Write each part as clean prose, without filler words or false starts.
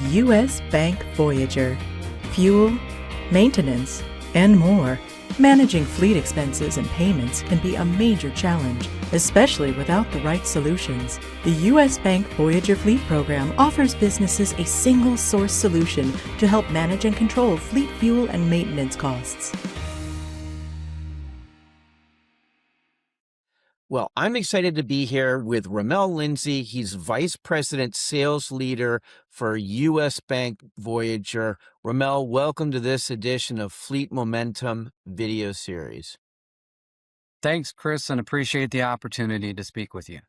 U.S. Bank Voyager. Fuel, maintenance, and more. Managing fleet expenses and payments can be a major challenge, especially without the right solutions. The U.S. Bank Voyager Fleet Program offers businesses a single-source solution to help manage and control fleet fuel and maintenance costs. Well, I'm excited to be here with Ramel Lindsay. He's Vice President Sales Leader for U.S. Bank Voyager. Ramel, welcome to this edition of Fleet Momentum video series. Thanks, Chris, and appreciate the opportunity to speak with you.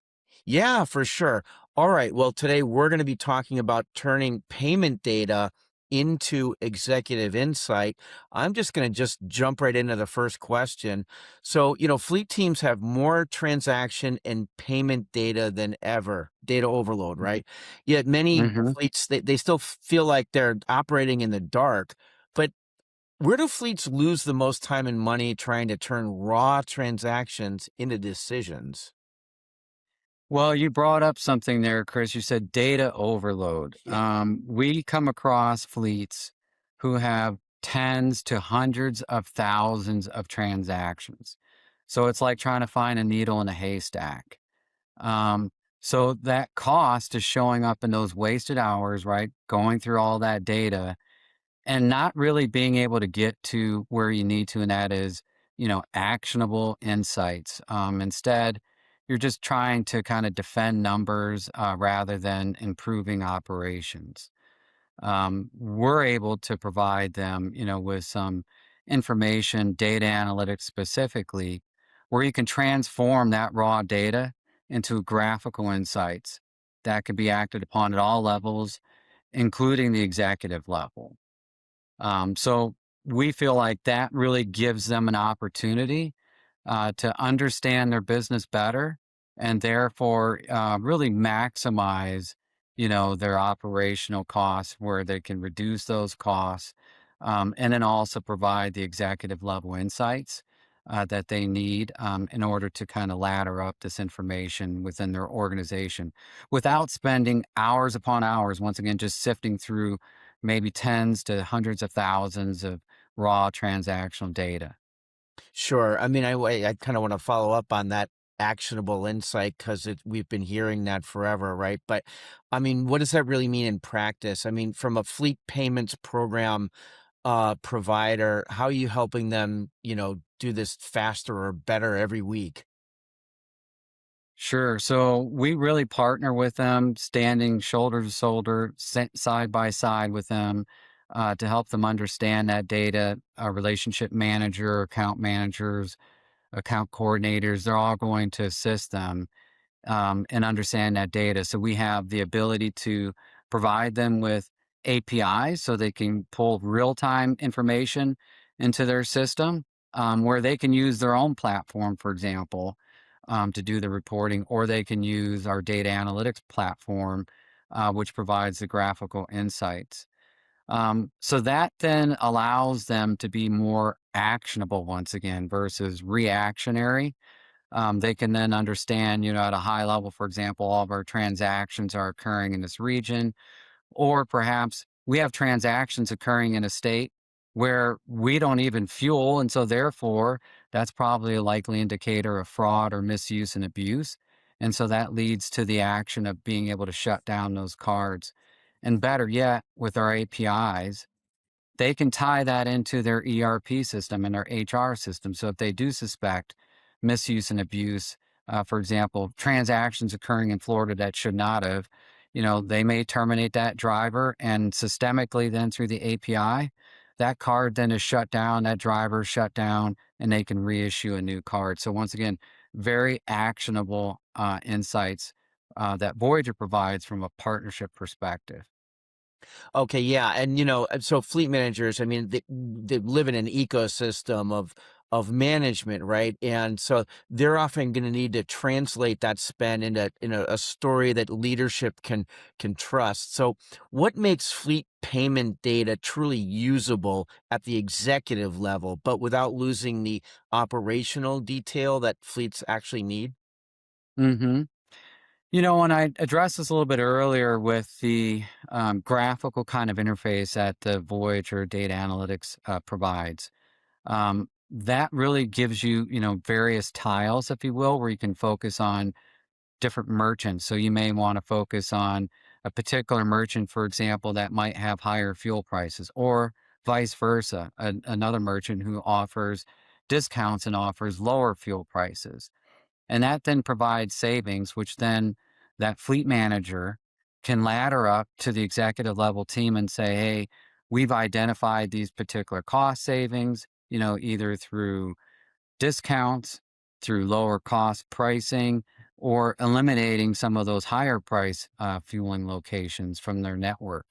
Yeah, for sure. All right. Well, today we're going to be talking about turning payment data into executive insight. I'm just going to jump right into the first question. So, fleet teams have more transaction and payment data than ever, data overload, right? Yet many hmm fleets, they still feel like they're operating in the dark. But where do fleets lose the most time and money trying to turn raw transactions into decisions? Well, you brought up something there, Chris. You said data overload. We come across fleets who have tens to hundreds of thousands of transactions. So it's like trying to find a needle in a haystack. Um, so that cost is showing up in those wasted hours, right? Going through all that data and not really being able to get to where you need to, and that is, actionable insights. Instead, you're just trying to kind of defend numbers rather than improving operations. We're able to provide them, with some information, data analytics specifically, where you can transform that raw data into graphical insights that can be acted upon at all levels, including the executive level. So we feel like that really gives them an opportunity to understand their business better and therefore really maximize, their operational costs where they can reduce those costs and then also provide the executive level insights that they need in order to kind of ladder up this information within their organization without spending hours upon hours, once again, just sifting through maybe tens to hundreds of thousands of raw transactional data. Sure. I mean, I kind of want to follow up on that actionable insight because we've been hearing that forever, right? But I mean, what does that really mean in practice? I mean, from a fleet payments program provider, how are you helping them, do this faster or better every week? Sure. So we really partner with them, standing shoulder to shoulder, side by side with them to help them understand that data. A relationship manager, account managers, account coordinators, they're all going to assist them and understand that data. So we have the ability to provide them with APIs so they can pull real time information into their system where they can use their own platform, for example, to do the reporting, or they can use our data analytics platform, which provides the graphical insights. So that then allows them to be more actionable once again versus reactionary. They can then understand, at a high level, for example, all of our transactions are occurring in this region, or perhaps we have transactions occurring in a state where we don't even fuel. And so, therefore, that's probably a likely indicator of fraud or misuse and abuse. And so that leads to the action of being able to shut down those cards. And better yet, with our APIs, they can tie that into their ERP system and their HR system. So if they do suspect misuse and abuse, for example, transactions occurring in Florida that should not have, they may terminate that driver and systemically then through the API, that card then is shut down, that driver is shut down, and they can reissue a new card. So once again, very actionable insights that Voyager provides from a partnership perspective. Okay, yeah, and so fleet managers, I mean, they live in an ecosystem of management, right? And so they're often going to need to translate that spend into a story that leadership can trust. So, what makes fleet payment data truly usable at the executive level, but without losing the operational detail that fleets actually need? hmm When I addressed this a little bit earlier with the graphical kind of interface that the Voyager data analytics provides, that really gives you, various tiles, if you will, where you can focus on different merchants. So you may want to focus on a particular merchant, for example, that might have higher fuel prices, or vice versa, another merchant who offers discounts and offers lower fuel prices. And that then provides savings, which then that fleet manager can ladder up to the executive level team and say, hey, we've identified these particular cost savings, either through discounts, through lower cost pricing, or eliminating some of those higher price fueling locations from their network.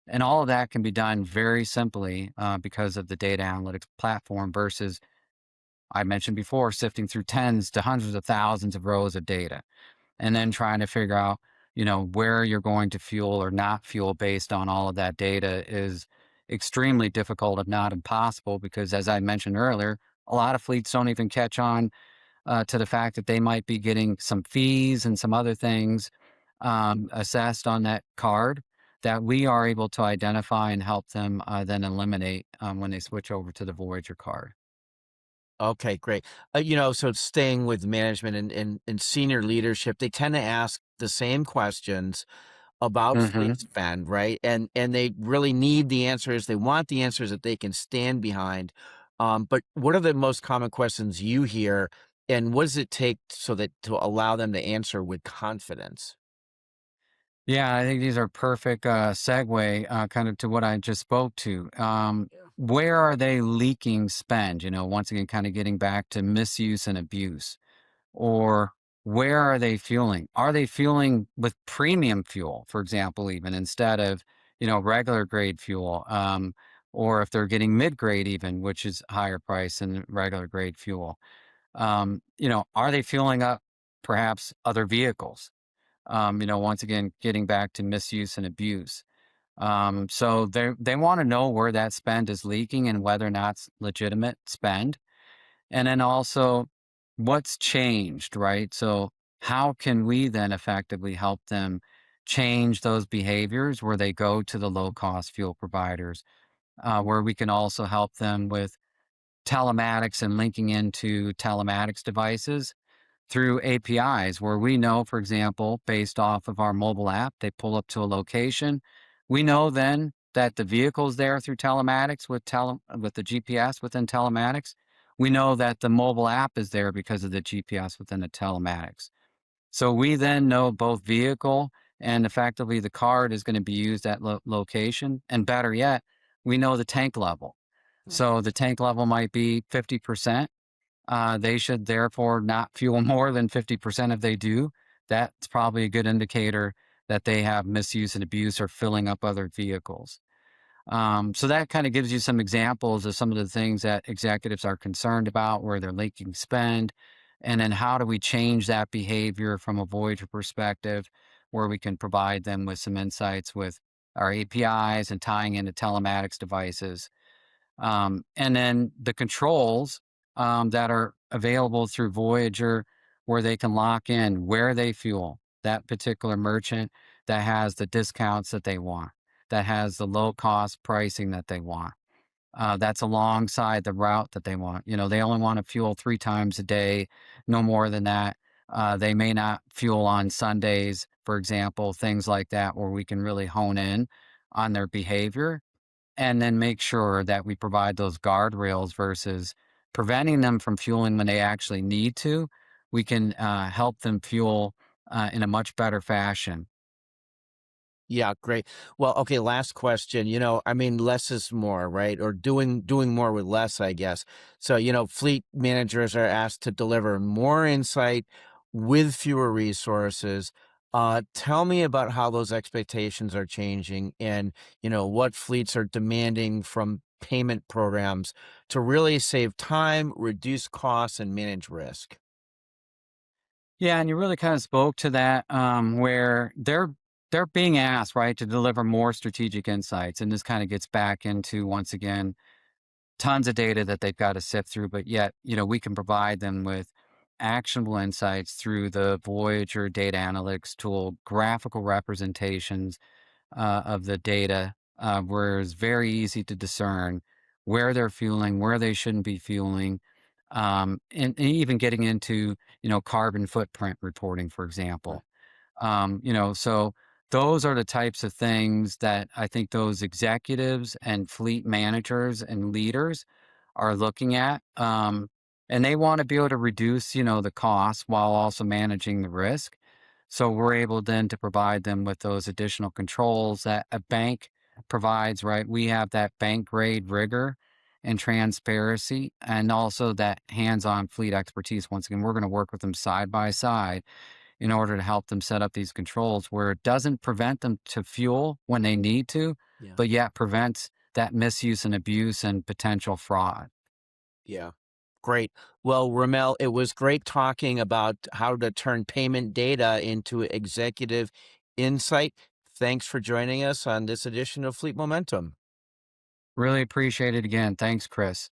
And all of that can be done very simply because of the data analytics platform versus, I mentioned before, sifting through tens to hundreds of thousands of rows of data and then trying to figure out, where you're going to fuel or not fuel based on all of that data is extremely difficult, if not impossible, because as I mentioned earlier, a lot of fleets don't even catch on to the fact that they might be getting some fees and some other things assessed on that card that we are able to identify and help them then eliminate when they switch over to the Voyager card. Okay, great. So staying with management and senior leadership, they tend to ask the same questions about Hmm. fleet spend, right? And they really need the answers. They want the answers that they can stand behind. But what are the most common questions you hear, and what does it take so that to allow them to answer with confidence? Yeah, I think these are perfect segue kind of to what I just spoke to. Where are they leaking spend? Once again, kind of getting back to misuse and abuse. Or where are they fueling? Are they fueling with premium fuel, for example, even instead of, regular grade fuel? Or if they're getting mid grade, even, which is higher price than regular grade fuel. Are they fueling up perhaps other vehicles? Once again, getting back to misuse and abuse. So they want to know where that spend is leaking and whether or not it's legitimate spend. And then also what's changed, right? So how can we then effectively help them change those behaviors where they go to the low cost fuel providers, where we can also help them with telematics and linking into telematics devices through APIs where we know, for example, based off of our mobile app, they pull up to a location. We know then that the vehicle's there through telematics with the GPS within telematics. We know that the mobile app is there because of the GPS within the telematics. So we then know both vehicle and effectively the card is going to be used at location. And better yet, we know the tank level. So the tank level might be 50%. They should therefore not fuel more than 50%. If they do, that's probably a good indicator that they have misuse and abuse or filling up other vehicles. So that kind of gives you some examples of some of the things that executives are concerned about, where they're leaking spend, and then how do we change that behavior from a Voyager perspective, where we can provide them with some insights with our APIs and tying into telematics devices. And then the controls that are available through Voyager, where they can lock in where they fuel that particular merchant that has the discounts that they want, that has the low cost pricing that they want. That's alongside the route that they want. They only want to fuel 3 times a day, no more than that. They may not fuel on Sundays, for example, things like that, where we can really hone in on their behavior and then make sure that we provide those guardrails versus preventing them from fueling when they actually need to. We can help them fuel in a much better fashion. Yeah, great. Well, okay, last question. I mean, less is more, right? Or doing more with less, I guess. So, fleet managers are asked to deliver more insight with fewer resources. Tell me about how those expectations are changing and, what fleets are demanding from payment programs to really save time, reduce costs, and manage risk. Yeah, and you really kind of spoke to that, where they're being asked, right, to deliver more strategic insights, and this kind of gets back into, once again, tons of data that they've got to sift through, but yet we can provide them with actionable insights through the Voyager data analytics tool, graphical representations of the data, where it's very easy to discern where they're fueling, where they shouldn't be fueling, and even getting into, carbon footprint reporting, for Right. example. So those are the types of things that I think those executives and fleet managers and leaders are looking at. And they want to be able to reduce, the cost while also managing the risk. So we're able then to provide them with those additional controls that a bank provides, right? We have that bank grade rigor and transparency and also that hands-on fleet expertise. Once again, we're going to work with them side by side in order to help them set up these controls where it doesn't prevent them to fuel when they need to, Yeah. but yet prevents that misuse and abuse and potential fraud. Yeah. Great. Well, Ramel, it was great talking about how to turn payment data into executive insight. Thanks for joining us on this edition of Fleet Momentum. Really appreciate it again. Thanks, Chris.